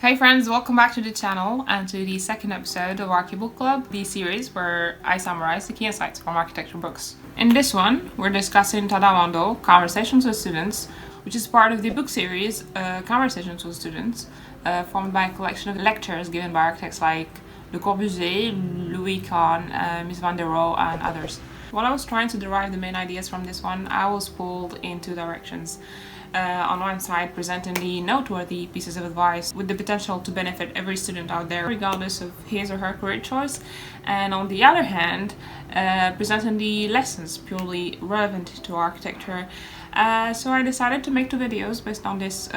Hey friends, welcome back to the channel and to the second episode of Archi Book Club, the series where I summarize the key insights from architecture books. In this one, we're discussing Tadao Ando, Conversations with Students, which is part of the book series Conversations with Students, formed by a collection of lectures given by architects like Le Corbusier, Louis Kahn, Mies van der Rohe, and others. While I was trying to derive the main ideas from this one, I was pulled in two directions. On one side, presenting the noteworthy pieces of advice with the potential to benefit every student out there, regardless of his or her career choice, and on the other hand, presenting the lessons purely relevant to architecture. So I decided to make two videos based on this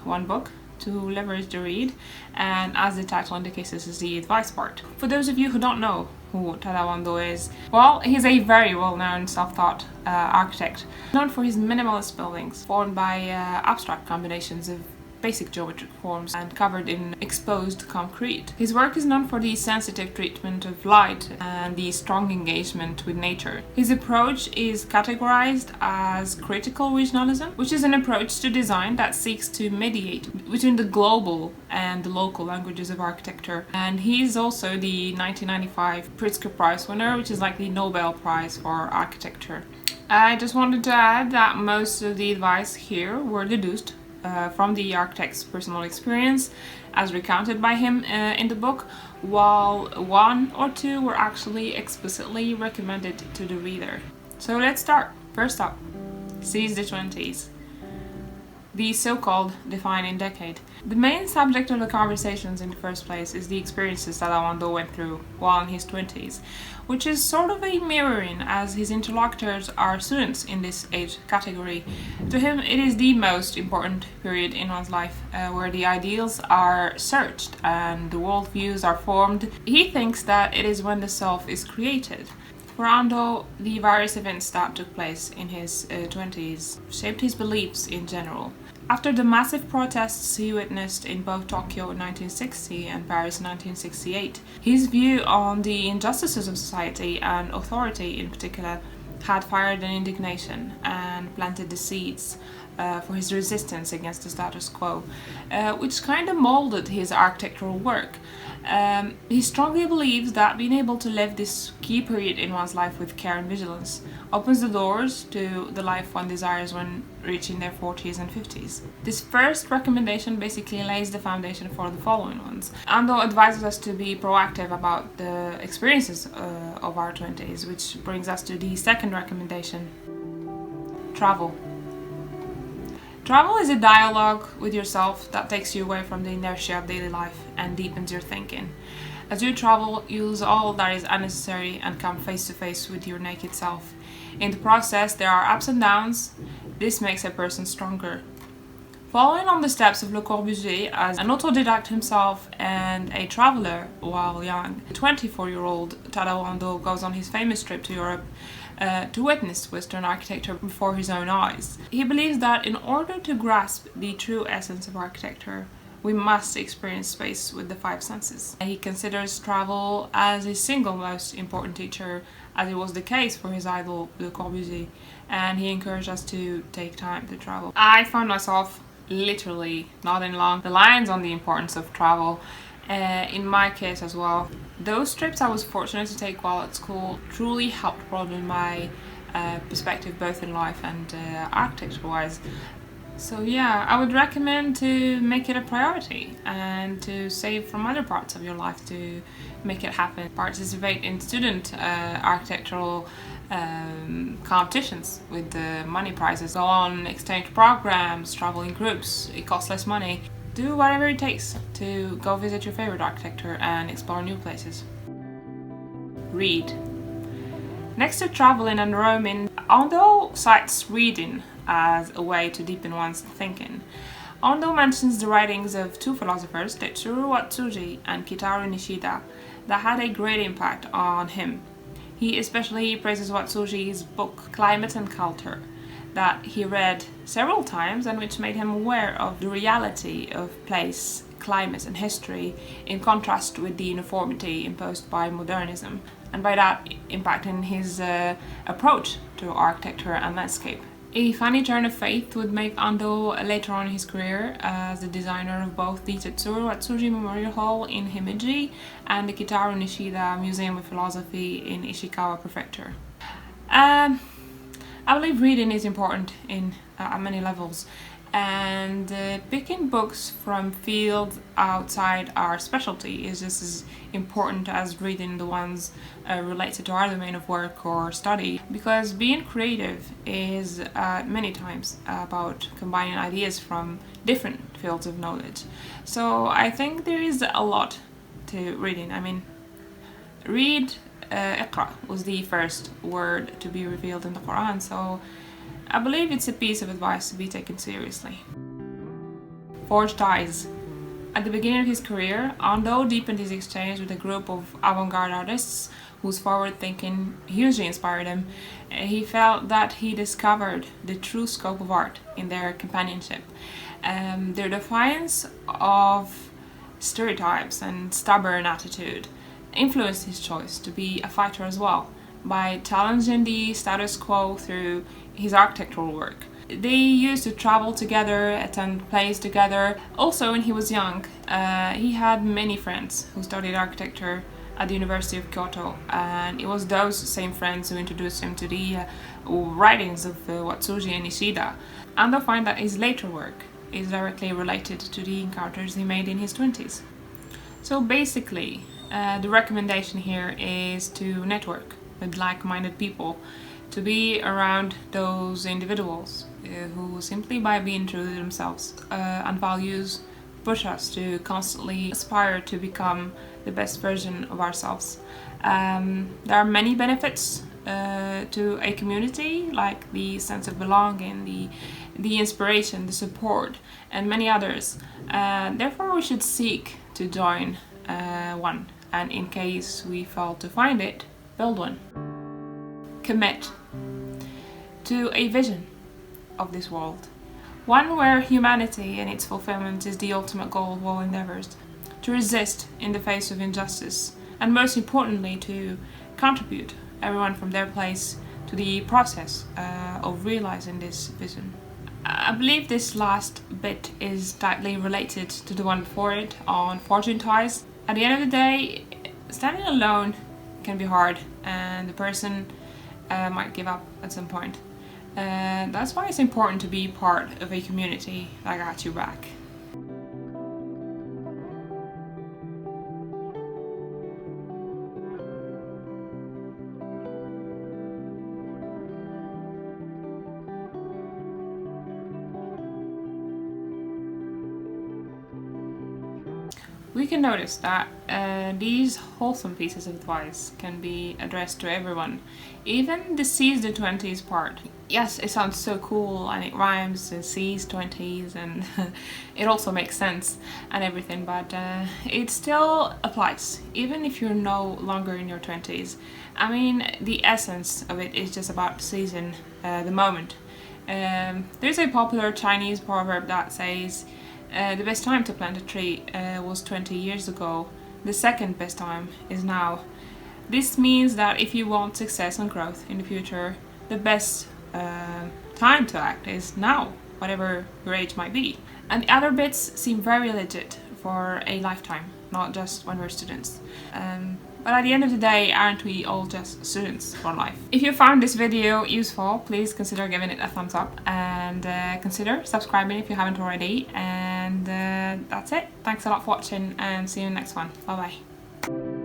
one book to leverage the read, and as the title indicates, this is the advice part. For those of you who don't know who Tadao Ando is, well, he's a very well-known self-taught architect, known for his minimalist buildings, formed by abstract combinations of basic geometric forms and covered in exposed concrete. His work is known for the sensitive treatment of light and the strong engagement with nature. His approach is categorized as critical regionalism, which is an approach to design that seeks to mediate between the global and the local languages of architecture. And he is also the 1995 Pritzker Prize winner, which is like the Nobel Prize for architecture. I just wanted to add that most of the advice here were deduced from the architect's personal experience as recounted by him in the book, while one or two were actually explicitly recommended to the reader. So let's start. First up, seize the 20s. The so-called defining decade. The main subject of the conversations in the first place is the experiences that Tadao Ando went through while in his 20s, which is sort of a mirroring as his interlocutors are students in this age category. To him, it is the most important period in one's life, where the ideals are searched and the worldviews are formed. He thinks that it is when the self is created. For Ando, the various events that took place in his 20s shaped his beliefs in general. After the massive protests he witnessed in both Tokyo in 1960 and Paris in 1968, his view on the injustices of society and authority in particular had fired an indignation and planted the seeds for his resistance against the status quo, which kind of molded his architectural work. He strongly believes that being able to live this key period in one's life with care and vigilance opens the doors to the life one desires when reaching their 40s and 50s. This first recommendation basically lays the foundation for the following ones. Ando advises us to be proactive about the experiences of our 20s, which brings us to the second recommendation: travel. Travel is a dialogue with yourself that takes you away from the inertia of daily life and deepens your thinking. As you travel, you lose all that is unnecessary and come face to face with your naked self. In the process, there are ups and downs. This makes a person stronger. Following on the steps of Le Corbusier as an autodidact himself and a traveler while young, the 24-year-old Tadao Ando goes on his famous trip to Europe to witness Western architecture before his own eyes. He believes that in order to grasp the true essence of architecture, we must experience space with the five senses. He considers travel as his single most important teacher, as it was the case for his idol Le Corbusier, and he encouraged us to take time to travel. I found myself literally nodding along the lines on the importance of travel, in my case as well. Those trips I was fortunate to take while at school truly helped broaden my perspective both in life and architecture-wise. So yeah, I would recommend to make it a priority and to save from other parts of your life to make it happen. Participate in student architectural competitions with money prizes, go on exchange programs, travel in groups. It costs less money. Do whatever it takes to go visit your favorite architecture and explore new places. Read. Next to traveling and roaming, Ando cites reading as a way to deepen one's thinking. Ando mentions the writings of two philosophers, Tetsuro Watsuji and Kitaru Nishida, that had a great impact on him. He especially praises Watsuji's book Climate and Culture, that he read several times and which made him aware of the reality of place, climate and history in contrast with the uniformity imposed by modernism, and by that impacting his approach to architecture and landscape A funny turn of fate would make Ando later on in his career as the designer of both the Tetsuro Atsuji Memorial Hall in Himeji and the Kitaru Nishida Museum of Philosophy in Ishikawa Prefecture. I believe reading is important at many levels, and picking books from fields outside our specialty is just as important as reading the ones related to our domain of work or study, because being creative is many times about combining ideas from different fields of knowledge. So I think there is a lot to reading. I mean, Iqra was the first word to be revealed in the Quran, so I believe it's a piece of advice to be taken seriously. Forged ties. At the beginning of his career, Ando deepened his exchange with a group of avant-garde artists whose forward thinking hugely inspired him. He felt that he discovered the true scope of art in their companionship. Their defiance of stereotypes and stubborn attitude influenced his choice to be a fighter as well, by challenging the status quo through his architectural work. They used to travel together, attend plays together. Also, when he was young, he had many friends who studied architecture at the University of Kyoto, and it was those same friends who introduced him to the writings of Watsuji and Nishida. And I find that his later work is directly related to the encounters he made in his 20s. So basically, the recommendation here is to network with like-minded people, to be around those individuals who simply by being true to themselves and values push us to constantly aspire to become the best version of ourselves. There are many benefits to a community, like the sense of belonging, the inspiration, the support, and many others. Therefore we should seek to join one, and in case we fail to find it, build one. Commit to a vision of this world, one where humanity and its fulfillment is the ultimate goal of all endeavors, to resist in the face of injustice, and most importantly to contribute everyone from their place to the process of realizing this vision. I believe this last bit is tightly related to the one before it on forging ties. At the end of the day, standing alone can be hard, and the person might give up at some point. That's why it's important to be part of a community that got your back. We can notice that these wholesome pieces of advice can be addressed to everyone, even the seize the 20s part. Yes, it sounds so cool and it rhymes, seize 20s, and it also makes sense and everything, but it still applies, even if you're no longer in your 20s. I mean, the essence of it is just about seizing the moment. There's a popular Chinese proverb that says, the best time to plant a tree was 20 years ago. The second best time is now. This means that if you want success and growth in the future, the best time to act is now, whatever your age might be. And the other bits seem very legit for a lifetime, not just when we're students. But at the end of the day, aren't we all just students for life? If you found this video useful, please consider giving it a thumbs up and consider subscribing if you haven't already. And that's it. Thanks a lot for watching and see you in the next one. Bye bye.